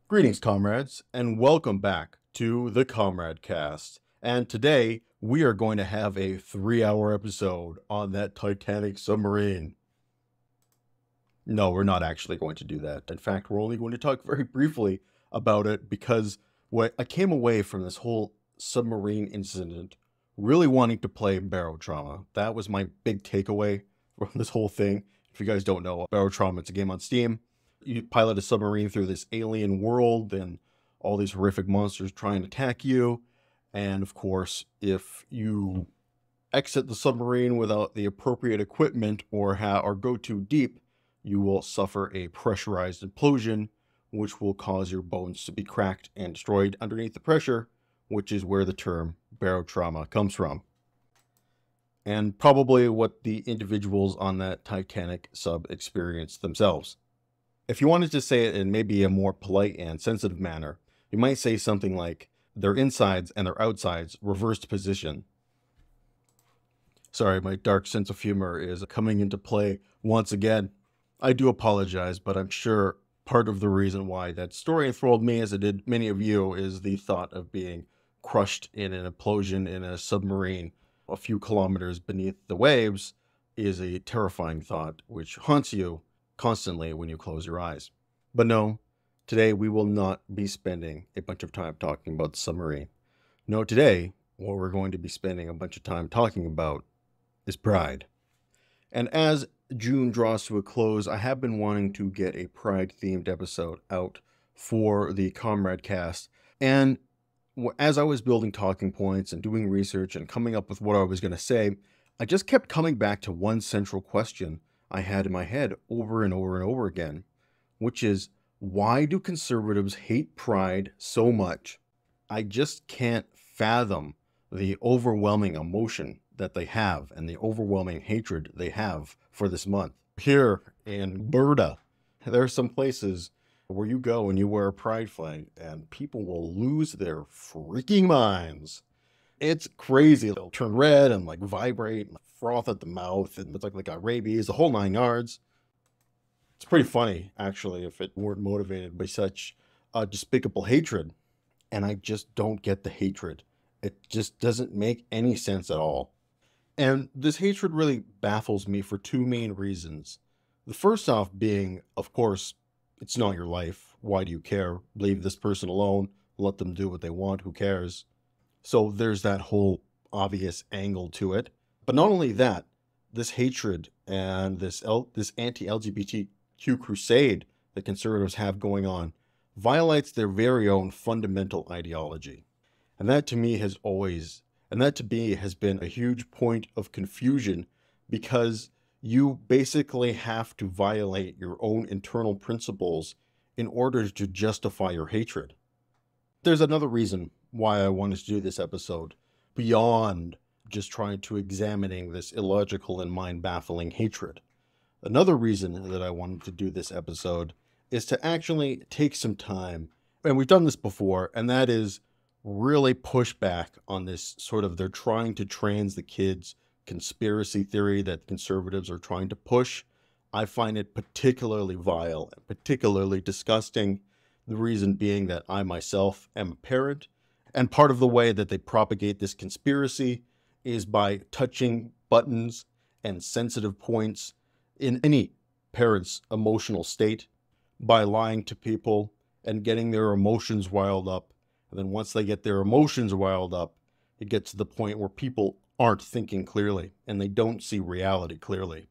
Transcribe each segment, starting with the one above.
Greetings, comrades, and welcome back to the Comrade Cast. And today we are going to have a 3-hour episode on that Titanic submarine. No, we're not actually going to do that. In fact, we're only going to talk very briefly about it because what I came away from this whole submarine incident really wanting to play Barotrauma. That was my big takeaway from this whole thing. If you guys don't know, Barotrauma, it's a game on Steam. You pilot a submarine through this alien world and all these horrific monsters try and attack you. And of course, if you exit the submarine without the appropriate equipment or go too deep, you will suffer a pressurized implosion, which will cause your bones to be cracked and destroyed underneath the pressure, which is where the term barotrauma comes from. And probably what the individuals on that Titanic sub experienced themselves. If you wanted to say it in maybe a more polite and sensitive manner, you might say something like, their insides and their outsides reversed position. Sorry, my dark sense of humor is coming into play once again. I do apologize, but I'm sure part of the reason why that story enthralled me, as it did many of you, is the thought of being crushed in an implosion in a submarine a few kilometers beneath the waves is a terrifying thought which haunts you constantly when you close your eyes. But no, today we will not be spending a bunch of time talking about the submarine. No, today, what we're going to be spending a bunch of time talking about is pride. And as June draws to a close, I have been wanting to get a pride-themed episode out for the Comrade Cast. And as I was building talking points and doing research and coming up with what I was going to say, I just kept coming back to one central question I had in my head over and over and over again, which is, why do conservatives hate pride so much? I just can't fathom the overwhelming emotion that they have and the overwhelming hatred they have for this month. Here in Berta, there are some places where you go and you wear a pride flag and people will lose their freaking minds. It's crazy. They'll turn red and like vibrate and froth at the mouth, and it's like they got rabies, the whole 9 yards. It's pretty funny, actually, if it weren't motivated by such despicable hatred. And I just don't get the hatred. It just doesn't make any sense at all. And this hatred really baffles me for two main reasons. The first off being, of course, it's not your life. Why do you care? Leave this person alone. Let them do what they want. Who cares? So there's that whole obvious angle to it. But not only that, this hatred and this anti-LGBTQ crusade that conservatives have going on violates their very own fundamental ideology. And that to me has been a huge point of confusion, because you basically have to violate your own internal principles in order to justify your hatred. There's another reason why I wanted to do this episode, beyond just trying to examining this illogical and mind-baffling hatred. Another reason that I wanted to do this episode is to actually take some time, and we've done this before, and that is really push back on this sort of they're trying to trans the kids conspiracy theory that conservatives are trying to push. I find it particularly vile and particularly disgusting. The reason being that I myself am a parent, and part of the way that they propagate this conspiracy is by touching buttons and sensitive points in any parent's emotional state, by lying to people and getting their emotions riled up. And then once they get their emotions riled up, it gets to the point where people aren't thinking clearly and they don't see reality clearly.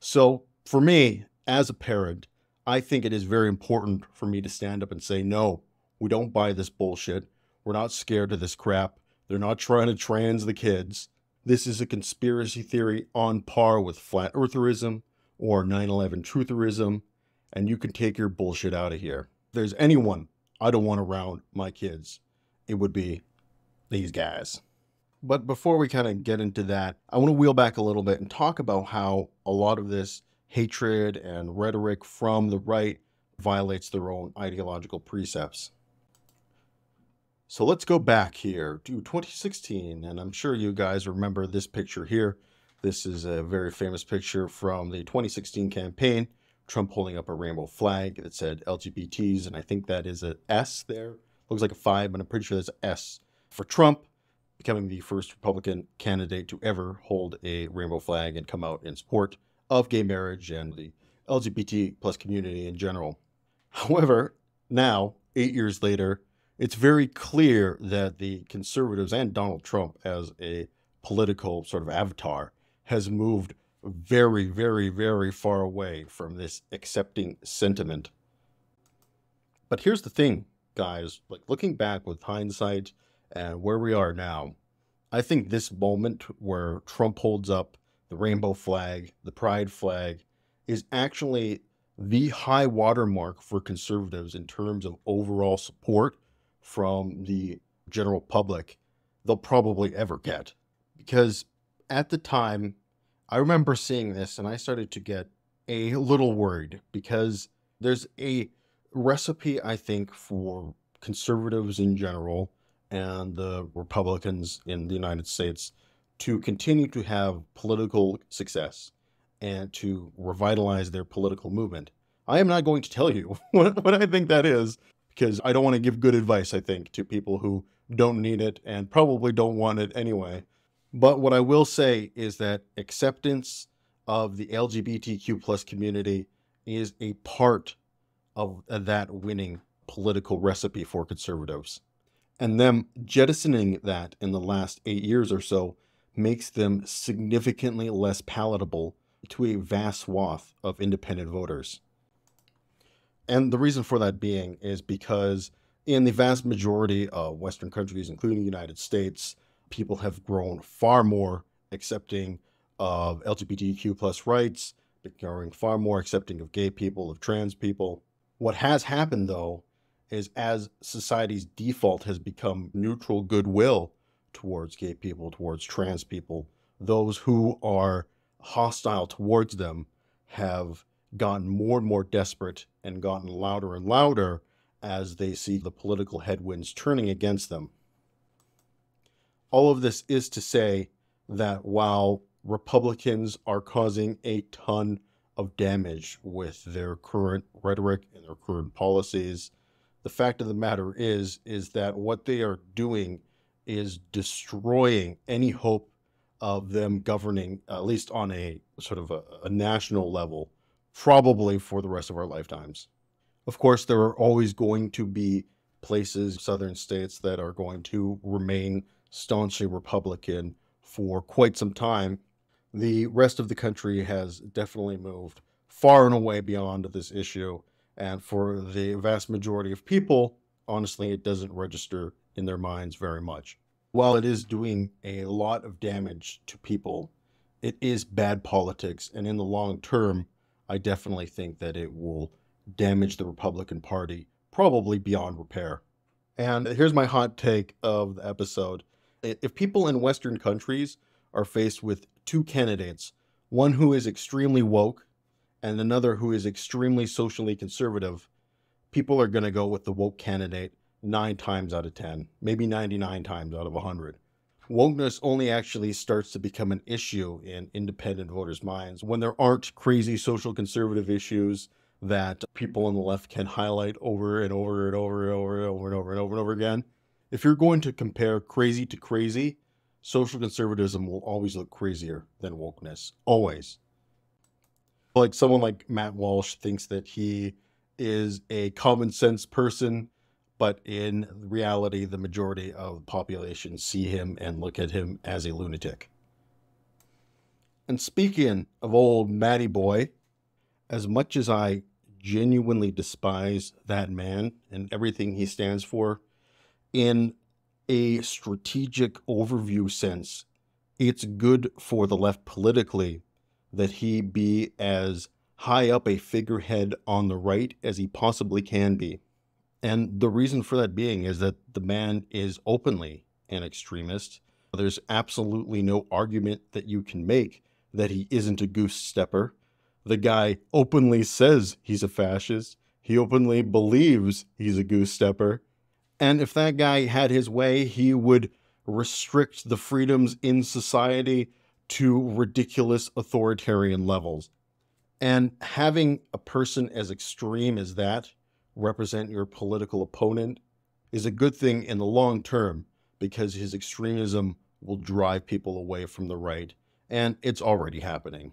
So for me, as a parent, I think it is very important for me to stand up and say, no, we don't buy this bullshit. We're not scared of this crap. They're not trying to trans the kids. This is a conspiracy theory on par with flat eartherism or 9/11 trutherism, and you can take your bullshit out of here. If there's anyone I don't want around my kids, it would be these guys. But before we kind of get into that, I want to wheel back a little bit and talk about how a lot of this hatred and rhetoric from the right violates their own ideological precepts. So let's go back here to 2016, and I'm sure you guys remember this picture here. This is a very famous picture from the 2016 campaign Trump holding up a rainbow flag that said LGBTs, and I think that is an S there. Looks like a 5, but I'm pretty sure that's an S for Trump, becoming the first Republican candidate to ever hold a rainbow flag and come out in support of gay marriage and the LGBT plus community in general. However, now, 8 years later, it's very clear that the conservatives and Donald Trump as a political sort of avatar has moved very, very, very far away from this accepting sentiment. But here's the thing, guys, like looking back with hindsight and where we are now, I think this moment where Trump holds up the rainbow flag, the pride flag, is actually the high watermark for conservatives in terms of overall support from the general public they'll probably ever get. Because at the time, I remember seeing this and I started to get a little worried because there's a recipe, I think, for conservatives in general and the Republicans in the United States to continue to have political success and to revitalize their political movement. I am not going to tell you what I think that is, because I don't want to give good advice, I think, to people who don't need it and probably don't want it anyway. But what I will say is that acceptance of the LGBTQ plus community is a part of that winning political recipe for conservatives. And them jettisoning that in the last 8 years or so makes them significantly less palatable to a vast swath of independent voters. And the reason for that being is because in the vast majority of Western countries, including the United States, people have grown far more accepting of LGBTQ plus rights, becoming far more accepting of gay people, of trans people. What has happened, though, is as society's default has become neutral goodwill towards gay people, towards trans people, those who are hostile towards them have gotten more and more desperate and gotten louder and louder as they see the political headwinds turning against them. All of this is to say that while Republicans are causing a ton of damage with their current rhetoric and their current policies, the fact of the matter is that what they are doing is destroying any hope of them governing, at least on a sort of a national level, probably for the rest of our lifetimes. Of course, there are always going to be places, southern states, that are going to remain staunchly Republican for quite some time. The rest of the country has definitely moved far and away beyond this issue. And for the vast majority of people, honestly, it doesn't register in their minds very much. While it is doing a lot of damage to people, it is bad politics. And in the long term, I definitely think that it will damage the Republican Party, probably beyond repair. And here's my hot take of the episode. If people in Western countries are faced with two candidates, one who is extremely woke and another who is extremely socially conservative, people are going to go with the woke candidate 9 times out of 10, maybe 99 times out of 100. Wokeness only actually starts to become an issue in independent voters' minds when there aren't crazy social conservative issues that people on the left can highlight over and over and over and over and over and over and over and over again. If you're going to compare crazy to crazy, social conservatism will always look crazier than wokeness. Always. Like someone like Matt Walsh thinks that he is a common sense person, but in reality, the majority of the population see him and look at him as a lunatic. And speaking of old Matty Boy, as much as I genuinely despise that man and everything he stands for, in a strategic overview sense, it's good for the left politically that he be as high up a figurehead on the right as he possibly can be. And the reason for that being is that the man is openly an extremist. There's absolutely no argument that you can make that he isn't a goose stepper. The guy openly says he's a fascist. He openly believes he's a goose stepper. And if that guy had his way, he would restrict the freedoms in society to ridiculous authoritarian levels. And having a person as extreme as that represent your political opponent is a good thing in the long term because his extremism will drive people away from the right. And it's already happening.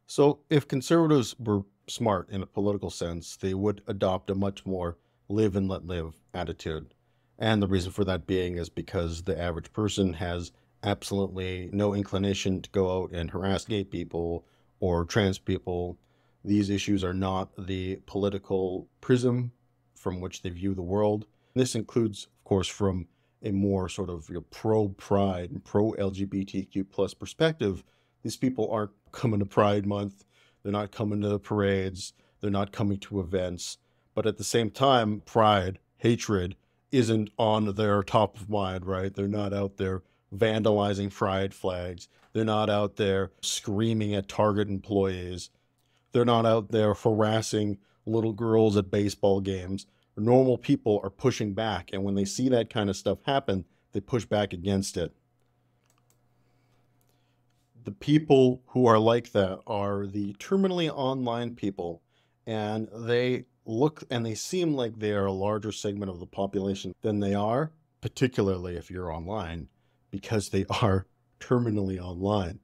So if conservatives were smart in a political sense, they would adopt a much more live and let live attitude. And the reason for that being is because the average person has absolutely no inclination to go out and harass gay people or trans people. These issues are not the political prism from which they view the world. This includes, of course, from a more sort of pro-pride and pro-LGBTQ plus perspective. These people aren't coming to Pride Month. They're not coming to parades. They're not coming to events. But at the same time, pride, hatred isn't on their top of mind, right? They're not out there vandalizing pride flags. They're not out there screaming at Target employees. They're not out there harassing little girls at baseball games. Normal people are pushing back, and when they see that kind of stuff happen, they push back against it. The people who are like that are the terminally online people, and they look and they seem like they are a larger segment of the population than they are, particularly if you're online, because they are terminally online.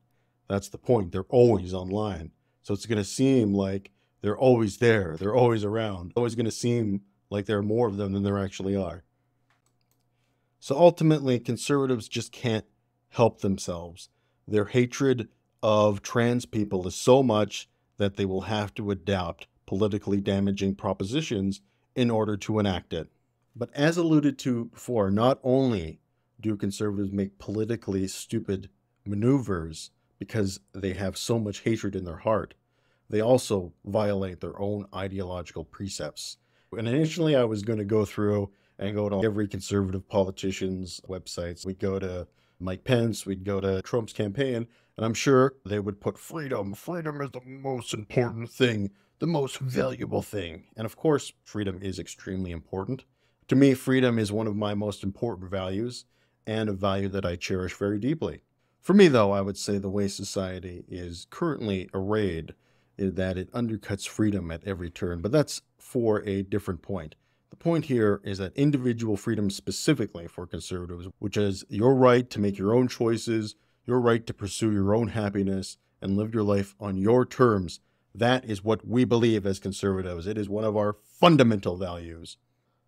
That's the point. They're always online. So it's going to seem like they're always there. They're always around. It's always going to seem like there are more of them than there actually are. So ultimately, conservatives just can't help themselves. Their hatred of trans people is so much that they will have to adopt politically damaging propositions in order to enact it. But as alluded to before, not only do conservatives make politically stupid maneuvers because they have so much hatred in their heart, they also violate their own ideological precepts. And initially I was going to go through and go to every conservative politician's websites. We'd go to Mike Pence, we'd go to Trump's campaign, and I'm sure they would put freedom. Freedom is the most important thing, the most valuable thing. And of course, freedom is extremely important. To me, freedom is one of my most important values and a value that I cherish very deeply. For me, though, I would say the way society is currently arrayed is that it undercuts freedom at every turn, but that's for a different point. The point here is that individual freedom specifically for conservatives, which is your right to make your own choices, your right to pursue your own happiness and live your life on your terms, that is what we believe as conservatives. It is one of our fundamental values.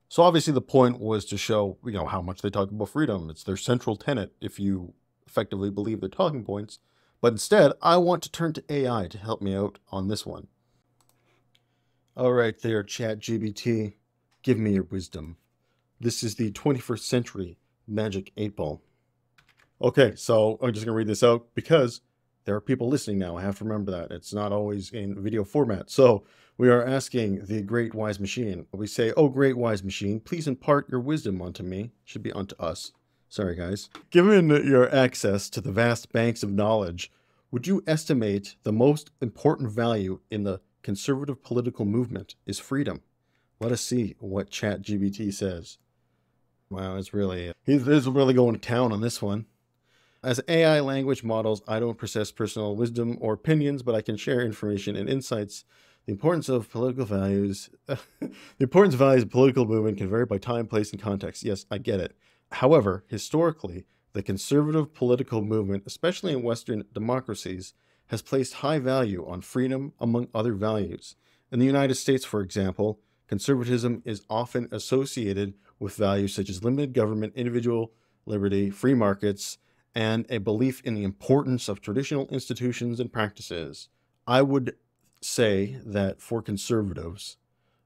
So obviously the point was to show, how much they talk about freedom. It's their central tenet if you effectively believe their talking points. But instead, I want to turn to AI to help me out on this one. All right there, ChatGPT, give me your wisdom. This is the 21st century magic 8-ball. Okay, so I'm just going to read this out because there are people listening now. I have to remember that. It's not always in video format. So we are asking the great wise machine. We say, "Oh, great wise machine, please impart your wisdom unto me." Should be unto us. Sorry, guys. Given your access to the vast banks of knowledge, would you estimate the most important value in the conservative political movement is freedom? Let us see what ChatGPT says. Wow, he's really going to town on this one. As AI language models, I don't possess personal wisdom or opinions, but I can share information and insights. The importance of political values, the importance of values of political movement can vary by time, place, and context. Yes, I get it. However, historically, the conservative political movement, especially in Western democracies, has placed high value on freedom among other values. In the United States, for example, conservatism is often associated with values such as limited government, individual liberty, free markets, and a belief in the importance of traditional institutions and practices. I would say that for conservatives,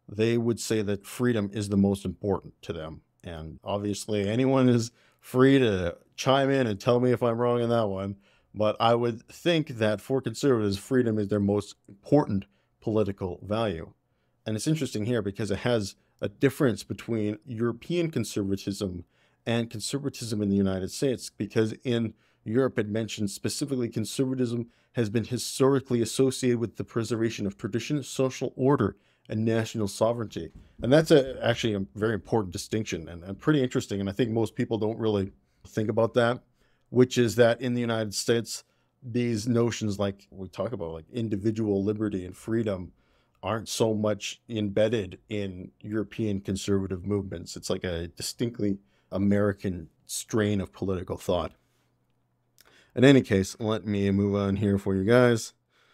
they would say that freedom is the most important to them. And obviously, anyone is free to chime in and tell me if I'm wrong on that one. But I would think that for conservatives, freedom is their most important political value. And it's interesting here because it has a difference between European conservatism and conservatism in the United States, because in Europe, it mentions specifically conservatism has been historically associated with the preservation of tradition, social order, and national sovereignty. And that's actually a very important distinction and pretty interesting. And I think most people don't really think about that, which is that in the United States, these notions, like we talk about, like individual liberty and freedom, aren't so much embedded in European conservative movements. It's like a distinctly American strain of political thought. In any case, let me move on here for you guys.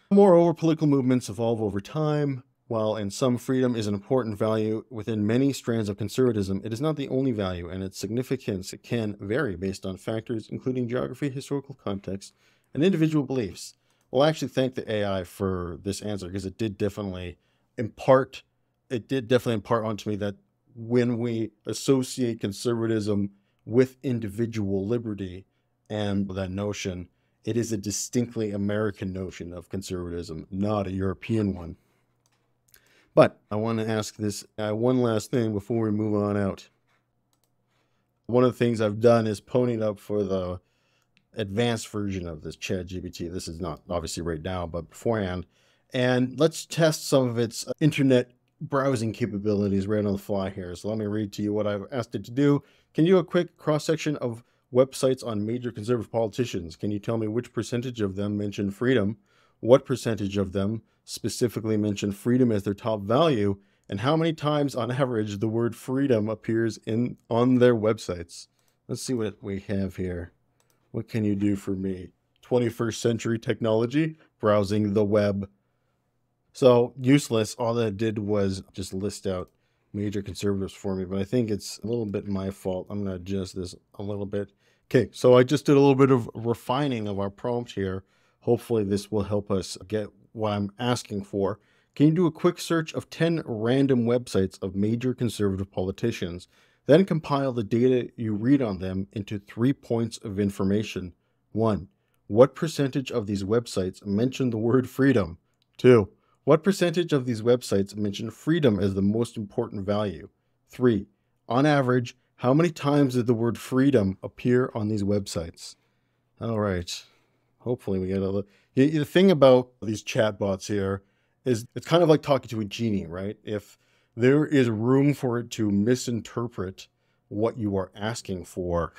Moreover, political movements evolve over time. While in some freedom is an important value within many strands of conservatism, it is not the only value, and its significance can vary based on factors including geography, historical context, and individual beliefs. Well, I actually thank the AI for this answer, because it did definitely impart onto me that when we associate conservatism with individual liberty and that notion, it is a distinctly American notion of conservatism, not a European one. But I want to ask this one last thing before we move on out. One of the things I've done is ponied up for the advanced version of this ChatGPT. This is not obviously right now, but beforehand. And let's test some of its internet browsing capabilities right on the fly here. So let me read to you what I've asked it to do. Can you do a quick cross-section of websites on major conservative politicians? Can you tell me which percentage of them mention freedom? What percentage of them specifically mention freedom as their top value? And how many times on average the word freedom appears on their websites? Let's see what we have here. What can you do for me? 21st century technology, browsing the web. So useless. All that did was just list out major conservatives for me, but I think it's a little bit my fault. I'm going to adjust this a little bit. Okay, so I just did a little bit of refining of our prompt here. Hopefully this will help us get what I'm asking for. Can you do a quick search of 10 random websites of major conservative politicians, then compile the data you read on them into 3 points of information? 1. What percentage of these websites mention the word freedom? 2. What percentage of these websites mention freedom as the most important value? 3. On average, how many times did the word freedom appear on these websites? All right. Hopefully we get a little... The thing about these chatbots here is it's kind of like talking to a genie, right? If there is room for it to misinterpret what you are asking for,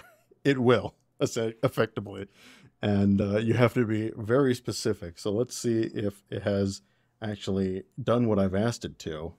it will, effectively. And you have to be very specific. So let's see if it has actually done what I've asked it to.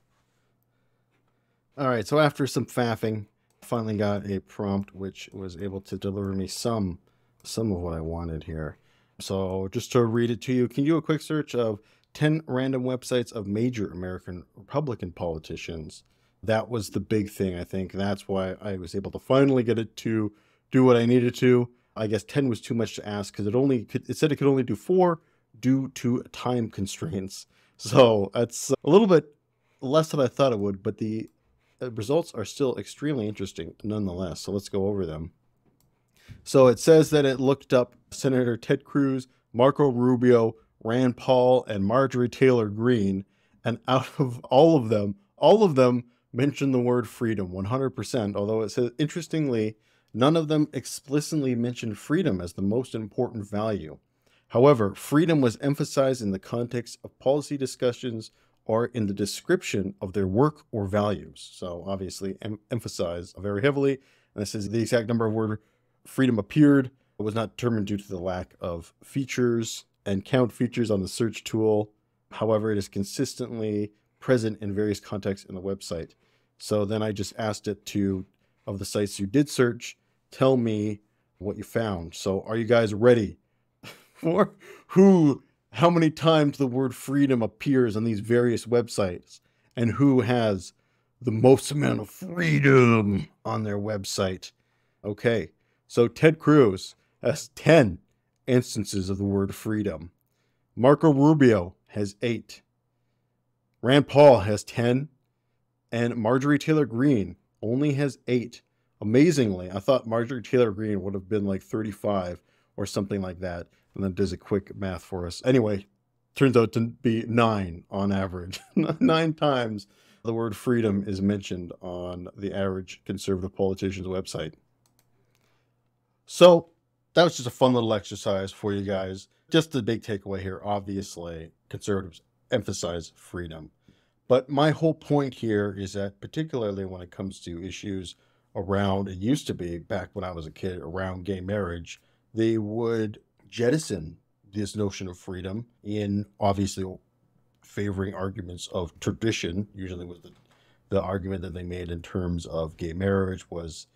All right, so after some faffing, I finally got a prompt which was able to deliver me some of what I wanted here. So just to read it to you, can you do a quick search of 10 random websites of major American Republican politicians? That was the big thing, I think. That's why I was able to finally get it to do what I needed to. I guess 10 was too much to ask, because it said it could only do 4 due to time constraints. So that's a little bit less than I thought it would, but the results are still extremely interesting nonetheless. So let's go over them. So it says that it looked up Senator Ted Cruz, Marco Rubio, Rand Paul, and Marjorie Taylor Greene. And out of all of them mentioned the word freedom 100%. Although it says, interestingly, none of them explicitly mentioned freedom as the most important value. However, freedom was emphasized in the context of policy discussions or in the description of their work or values. So obviously emphasized very heavily. And this is the exact number of word freedom appeared. It was not determined due to the lack of features and count features on the search tool. However, it is consistently present in various contexts in the website. So then I just asked it to, of the sites you did search, tell me what you found. So are you guys ready for how many times the word freedom appears on these various websites, and who has the most amount of freedom on their website? Okay, so Ted Cruz has 10 instances of the word freedom. Marco Rubio has 8. Rand Paul has 10. And Marjorie Taylor Greene only has 8. Amazingly, I thought Marjorie Taylor Greene would have been like 35 or something like that. And then does a quick math for us. Anyway, turns out to be 9 on average. 9 times the word freedom is mentioned on the average conservative politician's website. So that was just a fun little exercise for you guys. Just the big takeaway here, obviously, conservatives emphasize freedom. But my whole point here is that particularly when it comes to issues around, it used to be back when I was a kid, around gay marriage, they would jettison this notion of freedom in obviously favoring arguments of tradition. Usually was the argument that they made in terms of gay marriage was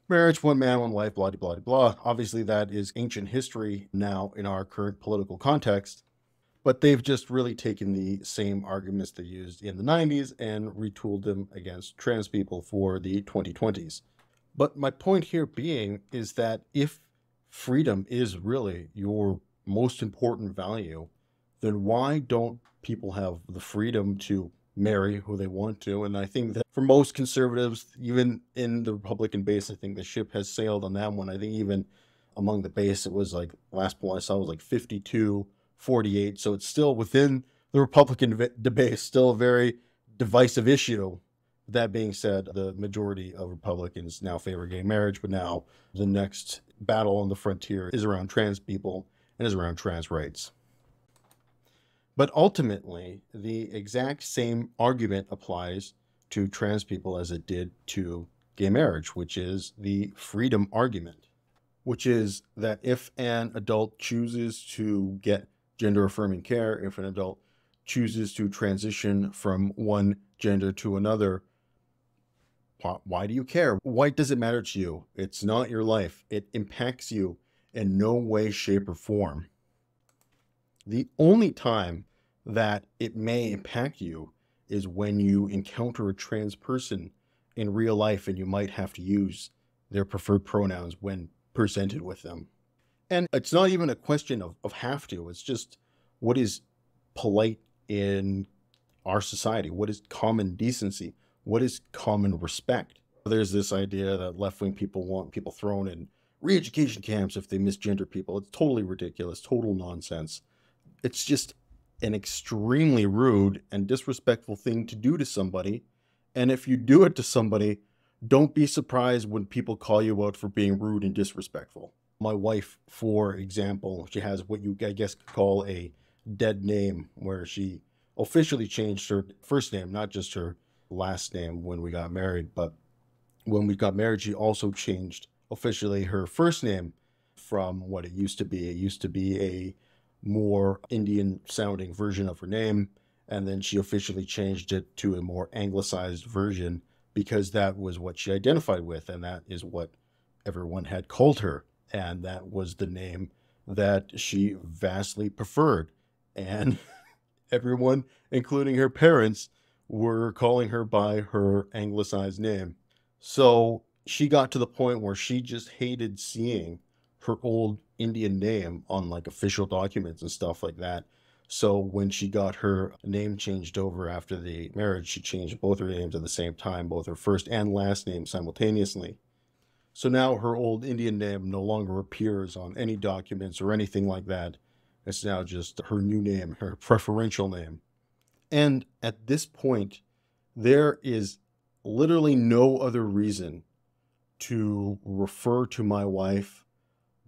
marriage, one man, one wife, blah, blah, blah, blah. Obviously, that is ancient history now in our current political context, but they've just really taken the same arguments they used in the 90s and retooled them against trans people for the 2020s. But my point here being is that if freedom is really your most important value, then why don't people have the freedom to marry who they want to? And I think that for most conservatives, even in the Republican base, I think the ship has sailed on that one. I think even among the base, it was like, last poll I saw was like 52-48. So it's still within the Republican debate, still a very divisive issue. That being said, the majority of Republicans now favor gay marriage, but now the next battle on the frontier is around trans people and is around trans rights. But ultimately, the exact same argument applies to trans people as it did to gay marriage, which is the freedom argument, which is that if an adult chooses to get gender-affirming care, if an adult chooses to transition from one gender to another, why do you care? Why does it matter to you? It's not your life. It impacts you in no way, shape, or form. The only time that it may impact you is when you encounter a trans person in real life and you might have to use their preferred pronouns when presented with them. And it's not even a question of have to. It's just what is polite in our society? What is common decency? What is common respect? There's this idea that left-wing people want people thrown in re-education camps if they misgender people. It's totally ridiculous, total nonsense. It's just an extremely rude and disrespectful thing to do to somebody. And if you do it to somebody, don't be surprised when people call you out for being rude and disrespectful. My wife, for example, she has what you, I guess, could call a dead name, where she officially changed her first name, not just her last name when we got married, but when we got married, she also changed officially her first name from what it used to be. It used to be a more Indian sounding version of her name, and then she officially changed it to a more anglicized version because that was what she identified with, and that is what everyone had called her, and that was the name that she vastly preferred. And everyone, including her parents, were calling her by her anglicized name. So she got to the point where she just hated seeing her old Indian name on like official documents and stuff like that. So when she got her name changed over after the marriage, she changed both her names at the same time, both her first and last name simultaneously. So now her old Indian name no longer appears on any documents or anything like that. It's now just her new name, her preferential name. And at this point, there is literally no other reason to refer to my wife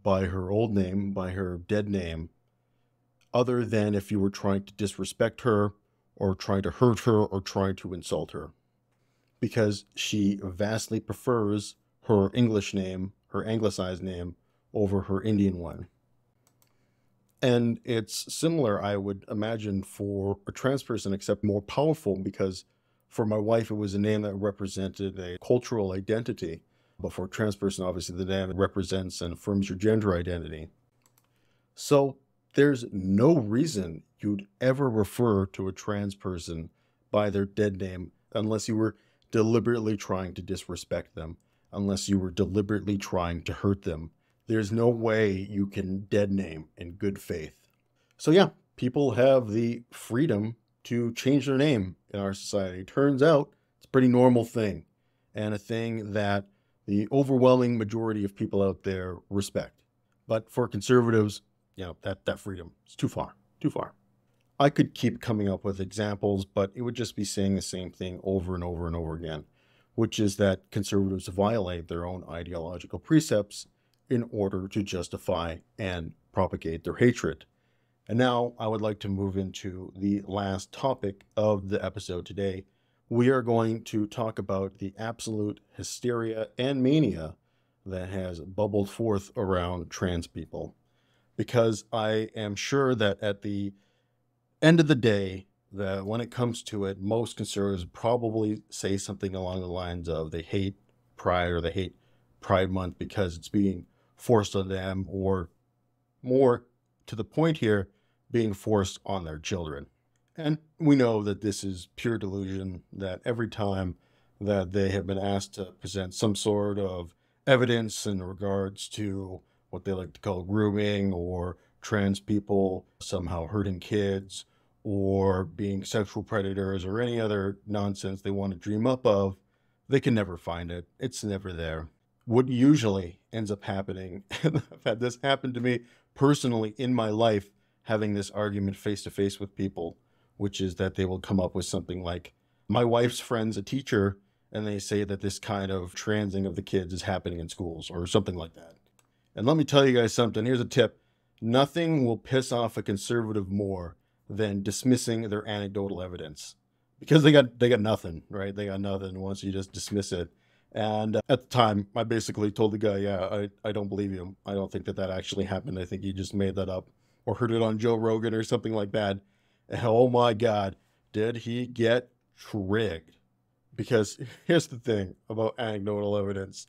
by her old name, by her dead name, other than if you were trying to disrespect her or trying to hurt her or trying to insult her. Because she vastly prefers her English name, her anglicized name, over her Indian one. And it's similar, I would imagine, for a trans person, except more powerful, because for my wife, it was a name that represented a cultural identity. But for a trans person, obviously, the name represents and affirms your gender identity. So there's no reason you'd ever refer to a trans person by their dead name unless you were deliberately trying to disrespect them, unless you were deliberately trying to hurt them. There's no way you can dead name in good faith. So yeah, people have the freedom to change their name in our society. Turns out it's a pretty normal thing, and a thing that the overwhelming majority of people out there respect. But for conservatives, you know, that freedom is too far, too far. I could keep coming up with examples, but it would just be saying the same thing over and over and over again, which is that conservatives violate their own ideological precepts in order to justify and propagate their hatred. And now I would like to move into the last topic of the episode today. We are going to talk about the absolute hysteria and mania that has bubbled forth around trans people. because I am sure that at the end of the day, that when it comes to it, most conservatives probably say something along the lines of they hate Pride or they hate Pride Month because it's being forced on them, or more to the point here, being forced on their children. And we know that this is pure delusion, that every time that they have been asked to present some sort of evidence in regards to what they like to call grooming, or trans people somehow hurting kids, or being sexual predators, or any other nonsense they want to dream up of, they can never find it. It's never there. What usually ends up happening, and I've had this happen to me personally in my life, having this argument face to face with people, which is that they will come up with something like, my wife's friend's a teacher, and they say that this kind of transing of the kids is happening in schools, or something like that. And let me tell you guys something. Here's a tip. Nothing will piss off a conservative more than dismissing their anecdotal evidence, because they got nothing, right? They got nothing once you just dismiss it. And at the time, I basically told the guy, yeah, I don't believe you. I don't think that that actually happened. I think you just made that up or heard it on Joe Rogan or something like that. And oh my God, did he get trigged? Because here's the thing about anecdotal evidence.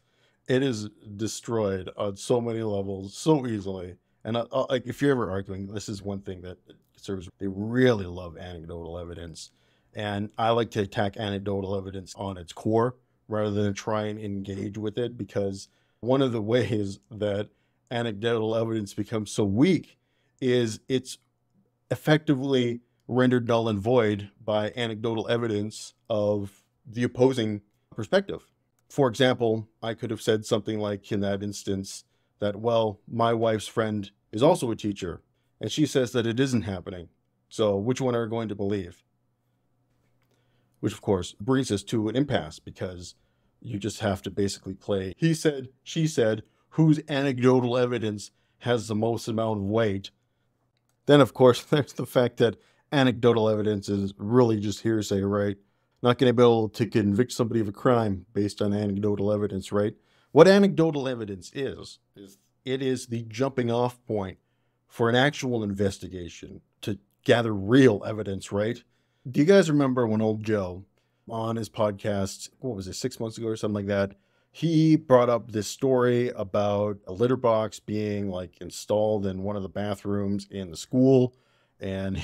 It is destroyed on so many levels so easily. And like, if you're ever arguing, this is one thing that conservatives, they really love anecdotal evidence. And I like to attack anecdotal evidence on its core rather than try and engage with it, because one of the ways that anecdotal evidence becomes so weak is it's effectively rendered null and void by anecdotal evidence of the opposing perspective. For example, I could have said something like in that instance that, well, my wife's friend is also a teacher, and she says that it isn't happening. So which one are we going to believe? Which, of course, brings us to an impasse, because you just have to basically play he said, she said, whose anecdotal evidence has the most amount of weight. Then, of course, there's the fact that anecdotal evidence is really just hearsay, right? Not going to be able to convict somebody of a crime based on anecdotal evidence, right? What anecdotal evidence is it is the jumping off point for an actual investigation to gather real evidence, right? Do you guys remember when old Joe on his podcast, what was it, 6 months ago or something like that, he brought up this story about a litter box being like installed in one of the bathrooms in the school, and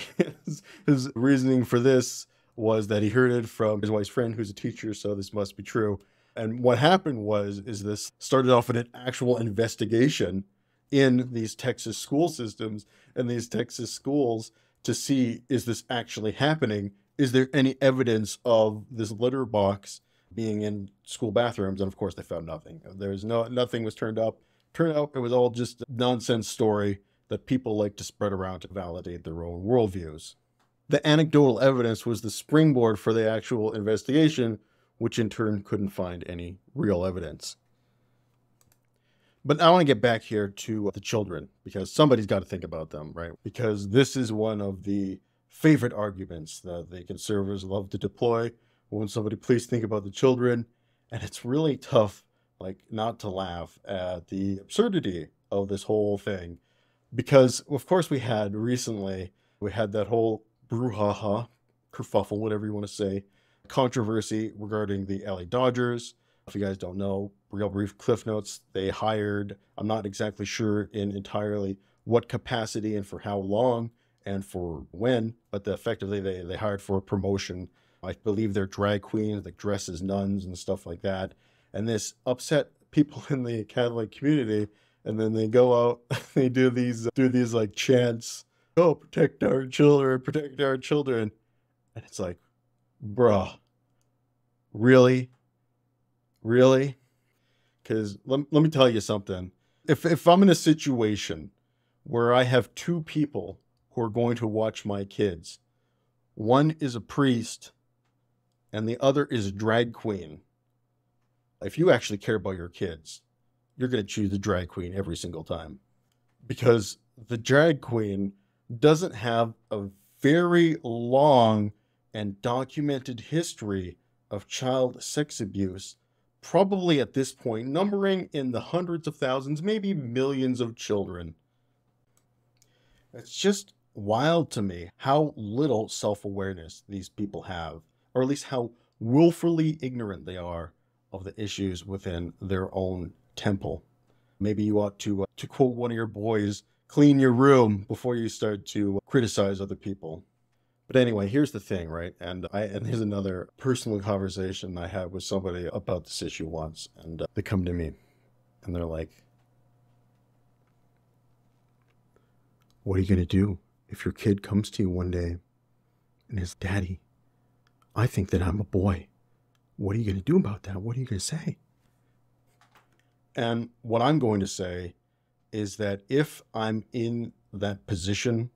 his reasoning for this was that he heard it from his wife's friend who's a teacher, so this must be true. And what happened is this started off in an actual investigation in these Texas school systems and these Texas schools to see, is this actually happening? Is there any evidence of this litter box being in school bathrooms? And of course, they found nothing. Nothing was turned up. Turned out it was all just a nonsense story that people like to spread around to validate their own worldviews. The anecdotal evidence was the springboard for the actual investigation, which in turn couldn't find any real evidence. But I want to get back here to the children, because somebody's got to think about them, right? Because this is one of the favorite arguments that the conservatives love to deploy. When somebody, please think about the children. And it's really tough, like, not to laugh at the absurdity of this whole thing. Because, of course, we had that whole brouhaha, kerfuffle, whatever you want to say, controversy regarding the LA Dodgers. If you guys don't know, real brief cliff notes, they hired, I'm not exactly sure in entirely what capacity and for how long and for when, but effectively they hired for a promotion. I believe they're drag queens, like dress as nuns and stuff like that. And this upset people in the Catholic community. And then they go out, they do these like chants, oh, protect our children, protect our children. And it's like, bruh, really? Really? Because let me tell you something. If I'm in a situation where I have two people who are going to watch my kids, one is a priest and the other is a drag queen. If you actually care about your kids, you're going to choose the drag queen every single time, because the drag queen doesn't have a very long and documented history of child sex abuse, probably at this point numbering in the hundreds of thousands, maybe millions of children. It's just wild to me how little self-awareness these people have, or at least how willfully ignorant they are of the issues within their own temple. Maybe you ought to quote one of your boys, clean your room before you start to criticize other people. But anyway, here's the thing, right? And here's another personal conversation I had with somebody about this issue once, and they come to me and they're like, what are you going to do if your kid comes to you one day and says, Daddy, I think that I'm a boy. What are you going to do about that? What are you going to say? And what I'm going to say is that if I'm in that position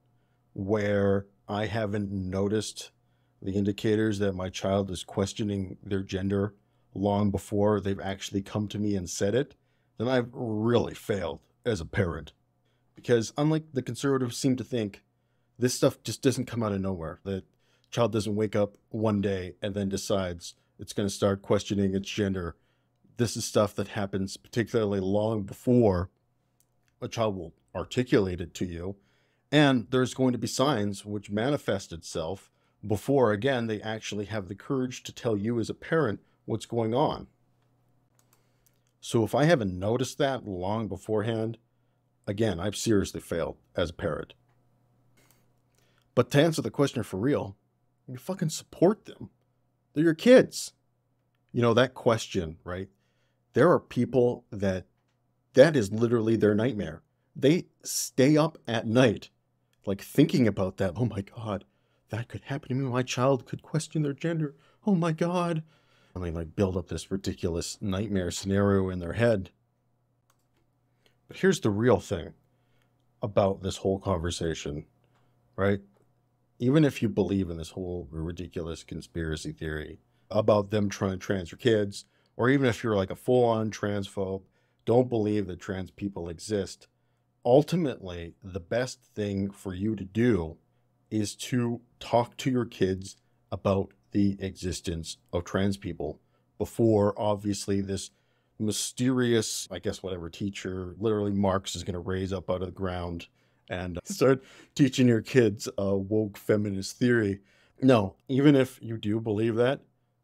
where I haven't noticed the indicators that my child is questioning their gender long before they've actually come to me and said it, then I've really failed as a parent. Because unlike the conservatives seem to think, this stuff just doesn't come out of nowhere. The child doesn't wake up one day and then decides it's going to start questioning its gender. This is stuff that happens particularly long before a child will articulate it to you. And there's going to be signs which manifest itself before, again, they actually have the courage to tell you as a parent what's going on. So if I haven't noticed that long beforehand, again, I've seriously failed as a parent. But to answer the question for real, you fucking support them. They're your kids. You know, that question, right? There are people that is literally their nightmare. They stay up at night, like thinking about that. Oh my God, that could happen to me. My child could question their gender. Oh my God. And they like build up this ridiculous nightmare scenario in their head. But here's the real thing about this whole conversation, right? Even if you believe in this whole ridiculous conspiracy theory about them trying to trans your kids, or even if you're like a full-on transphobe, don't believe that trans people exist, ultimately, the best thing for you to do is to talk to your kids about the existence of trans people before, obviously, this mysterious, I guess, whatever teacher, literally Marx, is going to raise up out of the ground and start teaching your kids woke feminist theory. No, even if you do believe that,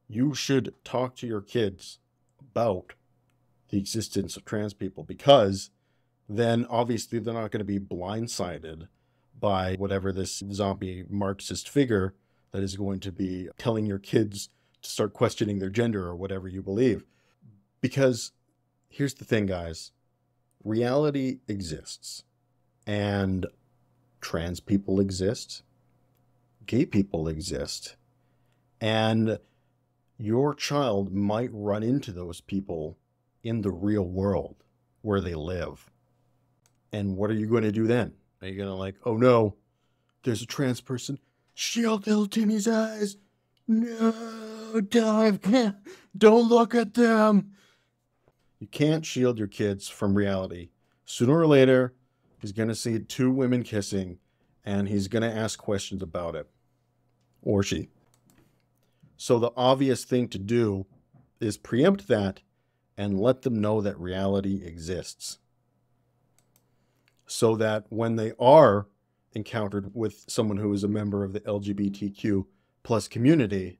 you should talk to your kids about the existence of trans people, because then obviously they're not going to be blindsided by whatever this zombie Marxist figure that is going to be telling your kids to start questioning their gender or whatever you believe. Because here's the thing, guys, reality exists, and trans people exist, gay people exist, and your child might run into those people in the real world where they live. And what are you going to do then? Are you going to like, oh no, there's a trans person, shield little Timmy's eyes. No, don't look at them. You can't shield your kids from reality. Sooner or later, he's going to see two women kissing, and he's going to ask questions about it. Or she. So the obvious thing to do is preempt that and let them know that reality exists. So that when they are encountered with someone who is a member of the LGBTQ plus community,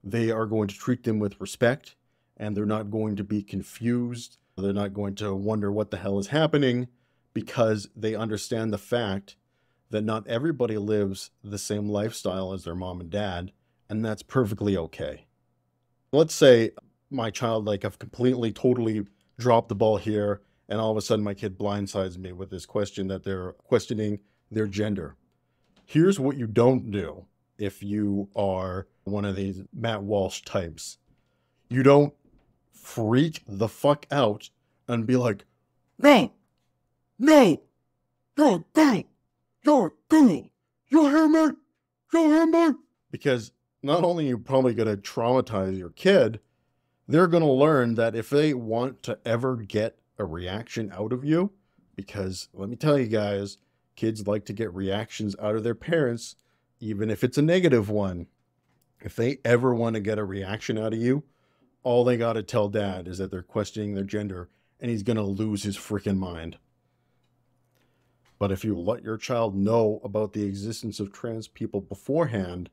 they are going to treat them with respect, and they're not going to be confused. They're not going to wonder what the hell is happening, because they understand the fact that not everybody lives the same lifestyle as their mom and dad, and that's perfectly okay. Let's say my child, like, I've completely, totally dropped the ball here, and all of a sudden my kid blindsides me with this question that they're questioning their gender. Here's what you don't do if you are one of these Matt Walsh types. You don't freak the fuck out and be like, no, you're gay, you're gay, you hear me, you hear me? Because not only are you probably going to traumatize your kid, they're going to learn that if they want to ever get a reaction out of you, because let me tell you guys, kids like to get reactions out of their parents, even if it's a negative one. If they ever want to get a reaction out of you, all they got to tell dad is that they're questioning their gender, and he's going to lose his freaking mind. But if you let your child know about the existence of trans people beforehand,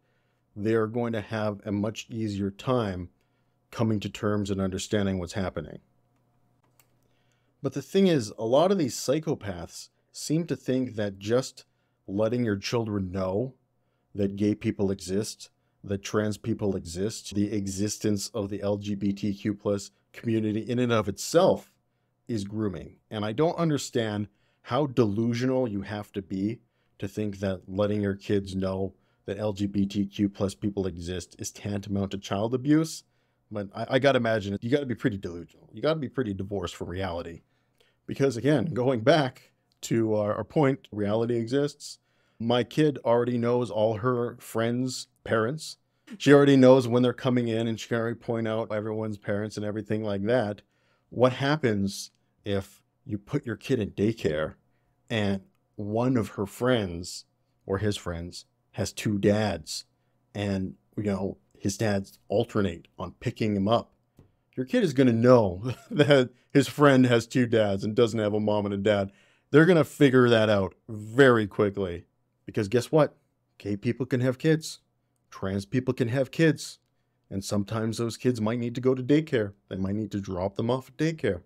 they're going to have a much easier time coming to terms and understanding what's happening. But the thing is, a lot of these psychopaths seem to think that just letting your children know that gay people exist, that trans people exist, the existence of the LGBTQ plus community in and of itself is grooming. And I don't understand how delusional you have to be to think that letting your kids know that LGBTQ plus people exist is tantamount to child abuse. But I got to imagine you got to be pretty delusional. You got to be pretty divorced from reality. Because again, going back to our point, reality exists. My kid already knows all her friends' parents. She already knows when they're coming in, and she can already point out everyone's parents and everything like that. What happens if you put your kid in daycare and one of her friends or his friends has two dads, and his dads alternate on picking him up? Your kid is going to know that his friend has two dads and doesn't have a mom and a dad. They're going to figure that out very quickly, because guess what? Gay people can have kids. Trans people can have kids. And sometimes those kids might need to go to daycare. They might need to drop them off at daycare.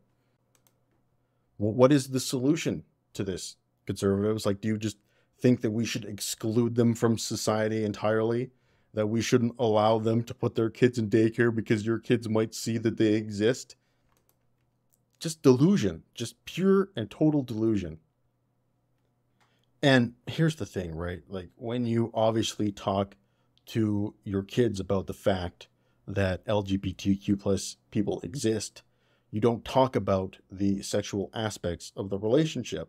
Well, what is the solution to this, conservatives? Like, do you just think that we should exclude them from society entirely? That we shouldn't allow them to put their kids in daycare because your kids might see that they exist? Just delusion. Just pure and total delusion. And here's the thing, right? Like, when you obviously talk to your kids about the fact that LGBTQ plus people exist, you don't talk about the sexual aspects of the relationship.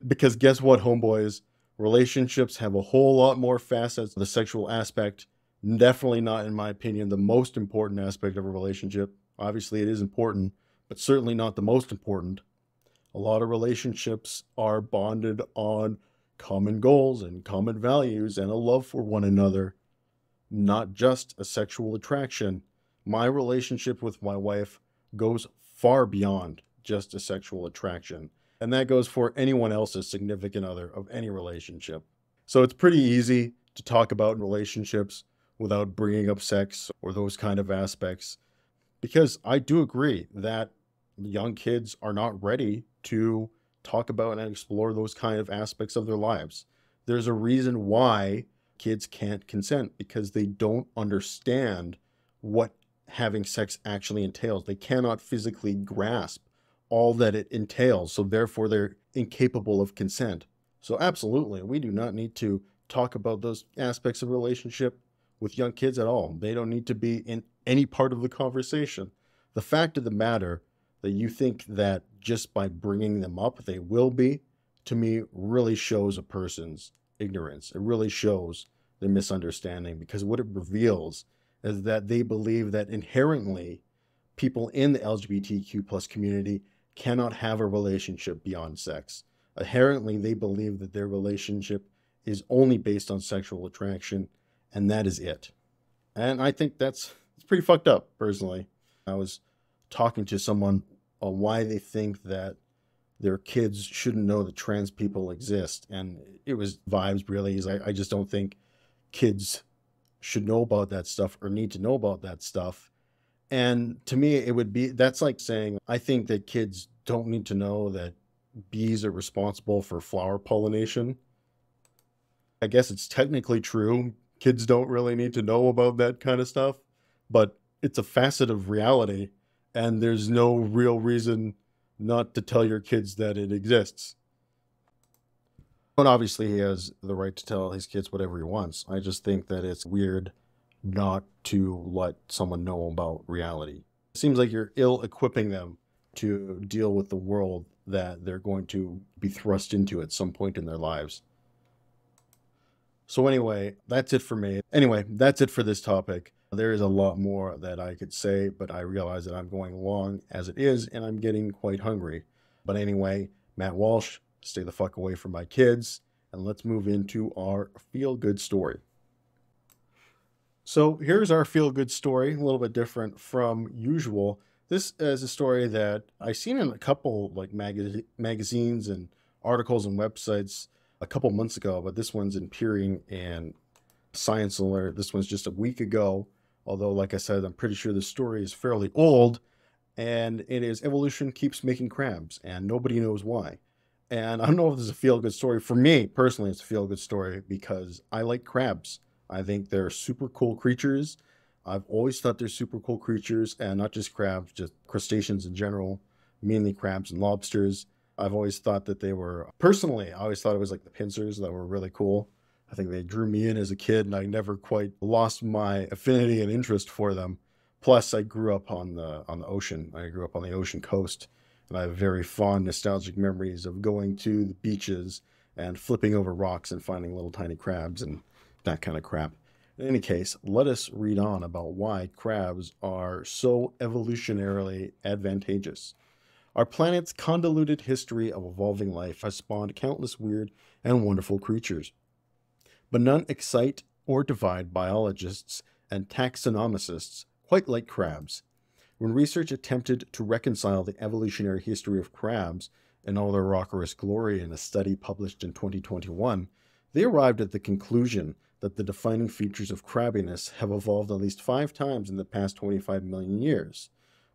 Because guess what, homeboys? Relationships have a whole lot more facets. The sexual aspect, definitely not, in my opinion, the most important aspect of a relationship. Obviously, it is important, but certainly not the most important. A lot of relationships are bonded on common goals and common values and a love for one another, not just a sexual attraction. My relationship with my wife goes far beyond just a sexual attraction. And that goes for anyone else's significant other of any relationship. So it's pretty easy to talk about relationships without bringing up sex or those kind of aspects, because I do agree that young kids are not ready to talk about and explore those kind of aspects of their lives. There's a reason why kids can't consent, because they don't understand what having sex actually entails. They cannot physically grasp all that it entails, so therefore they're incapable of consent. So absolutely, we do not need to talk about those aspects of relationship with young kids at all. They don't need to be in any part of the conversation. The fact of the matter that you think that just by bringing them up they will be, to me, really shows a person's ignorance. It really shows the misunderstanding, because what it reveals is that they believe that inherently people in the LGBTQ plus community cannot have a relationship beyond sex. Inherently, they believe that their relationship is only based on sexual attraction, and that is it. And I think it's pretty fucked up, personally. I was talking to someone on why they think that their kids shouldn't know that trans people exist, and it was vibes, really. I just don't think kids should know about that stuff or need to know about that stuff. And to me, that's like saying, I think that kids don't need to know that bees are responsible for flower pollination. I guess it's technically true. Kids don't really need to know about that kind of stuff, but it's a facet of reality, and there's no real reason not to tell your kids that it exists. And obviously he has the right to tell his kids whatever he wants. I just think that it's weird not to let someone know about reality. It seems like you're ill-equipping them to deal with the world that they're going to be thrust into at some point in their lives. So anyway, that's it for me. Anyway, that's it for this topic. There is a lot more that I could say, but I realize that I'm going long as it is, and I'm getting quite hungry. But anyway, Matt Walsh, stay the fuck away from my kids, and let's move into our feel-good story. So here's our feel-good story, a little bit different from usual. This is a story that I've seen in a couple like magazines and articles and websites a couple months ago, but this one's appearing in Science Alert. This one's just a week ago, although, like I said, I'm pretty sure the story is fairly old, and it is evolution keeps making crabs, and nobody knows why. And I don't know if this is a feel-good story. For me, personally, it's a feel-good story because I like crabs. I think they're super cool creatures. I've always thought they're super cool creatures, and not just crabs, just crustaceans in general, mainly crabs and lobsters. I've always thought that they were, personally, I always thought it was like the pincers that were really cool. I think they drew me in as a kid, and I never quite lost my affinity and interest for them. Plus, I grew up on the ocean. I grew up on the ocean coast, and I have very fond, nostalgic memories of going to the beaches and flipping over rocks and finding little tiny crabs and that kind of crap. In any case, let us read on about why crabs are so evolutionarily advantageous. Our planet's convoluted history of evolving life has spawned countless weird and wonderful creatures, but none excite or divide biologists and taxonomicists quite like crabs. When research attempted to reconcile the evolutionary history of crabs in all their raucous glory in a study published in 2021, they arrived at the conclusion that the defining features of crabbiness have evolved at least 5 times in the past 25 million years.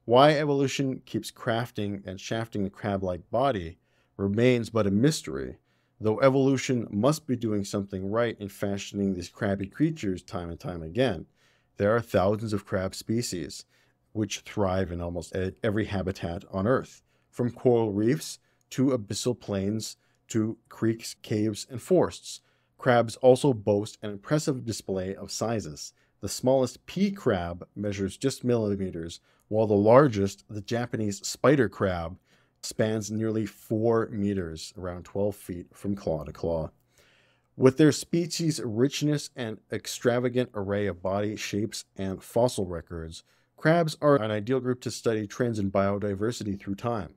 Why evolution keeps crafting and shafting the crab-like body remains but a mystery, though evolution must be doing something right in fashioning these crabby creatures time and time again. There are thousands of crab species, which thrive in almost every habitat on Earth, from coral reefs to abyssal plains to creeks, caves, and forests. Crabs also boast an impressive display of sizes. The smallest pea crab measures just millimeters, while the largest, the Japanese spider crab, spans nearly 4 meters, around 12 feet from claw to claw. With their species' richness and extravagant array of body shapes and fossil records, crabs are an ideal group to study trends in biodiversity through time.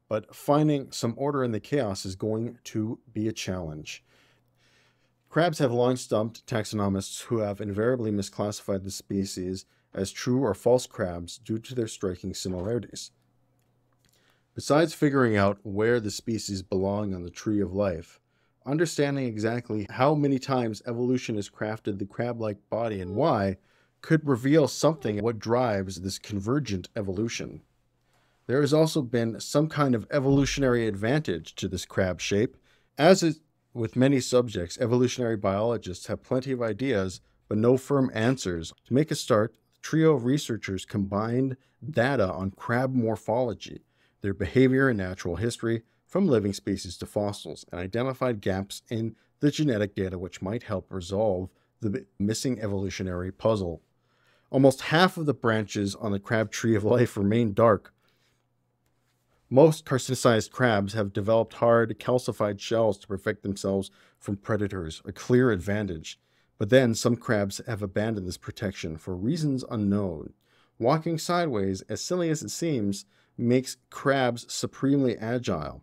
But finding some order in the chaos is going to be a challenge. Crabs have long stumped taxonomists who have invariably misclassified the species as true or false crabs due to their striking similarities. Besides figuring out where the species belong on the tree of life, understanding exactly how many times evolution has crafted the crab-like body and why could reveal something what drives this convergent evolution. There has also been some kind of evolutionary advantage to this crab shape. As is with many subjects, evolutionary biologists have plenty of ideas, but no firm answers. To make a start, the trio of researchers combined data on crab morphology, their behavior and natural history, from living species to fossils, and identified gaps in the genetic data which might help resolve the missing evolutionary puzzle. Almost half of the branches on the crab tree of life remain dark. Most carcinized crabs have developed hard, calcified shells to protect themselves from predators, a clear advantage. But then some crabs have abandoned this protection for reasons unknown. Walking sideways, as silly as it seems, makes crabs supremely agile,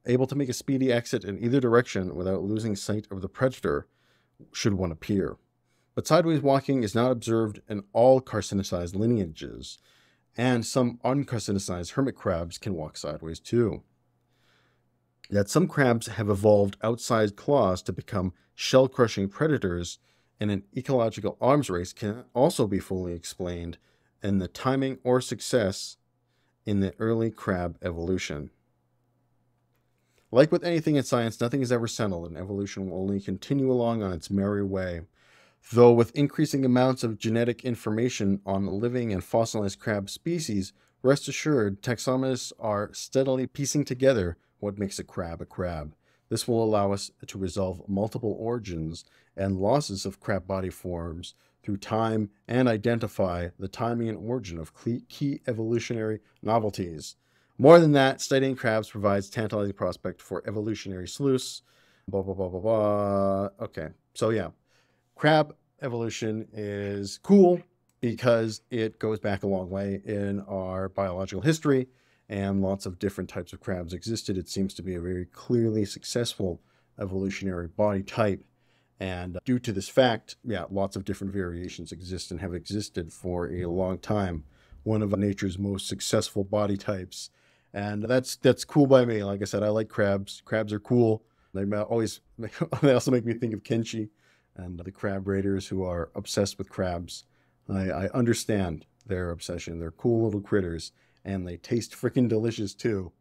able to make a speedy exit in either direction without losing sight of the predator should one appear. But sideways walking is not observed in all carcinized lineages, and some uncarcinized hermit crabs can walk sideways too. Yet some crabs have evolved outsized claws to become shell-crushing predators, and an ecological arms race can also be fully explained in the timing or success in the early crab evolution. Like with anything in science, nothing is ever settled, and evolution will only continue along on its merry way. Though with increasing amounts of genetic information on living and fossilized crab species, rest assured, taxonomists are steadily piecing together what makes a crab a crab. This will allow us to resolve multiple origins and losses of crab body forms through time and identify the timing and origin of key evolutionary novelties. More than that, studying crabs provides tantalizing prospect for evolutionary sleuths. Blah, blah, blah, blah, blah. Okay, so yeah. Crab evolution is cool because it goes back a long way in our biological history, and lots of different types of crabs existed. It seems to be a very clearly successful evolutionary body type. And due to this fact, yeah, lots of different variations exist and have existed for a long time. One of nature's most successful body types. And that's cool by me. Like I said, I like crabs. Crabs are cool. Always they also make me think of Kenshi and the crab raiders who are obsessed with crabs. I understand their obsession. They're cool little critters, and they taste freaking delicious too.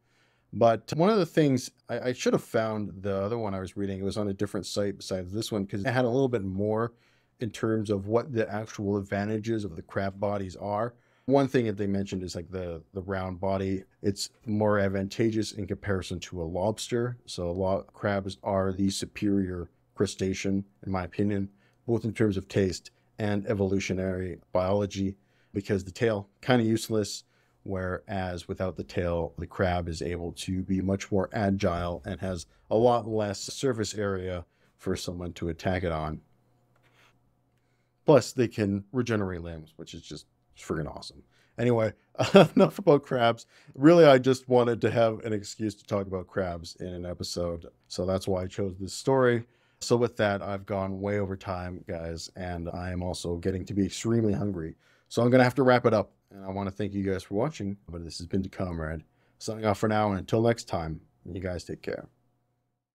But one of the things I should have found the other one I was reading, it was on a different site besides this one because it had a little bit more in terms of what the actual advantages of the crab bodies are. One thing that they mentioned is like the round body. It's more advantageous in comparison to a lobster. So crabs are the superior crustacean, in my opinion, both in terms of taste and evolutionary biology, because the tail kind of useless. Whereas without the tail, the crab is able to be much more agile and has a lot less surface area for someone to attack it on. Plus, they can regenerate limbs, which is just freaking awesome. Anyway, enough about crabs. Really, I just wanted to have an excuse to talk about crabs in an episode. So that's why I chose this story. So with that, I've gone way over time, guys, and I am also getting to be extremely hungry. So I'm going to have to wrap it up. And I want to thank you guys for watching. But this has been the Comrade. Signing off for now, and until next time, you guys take care.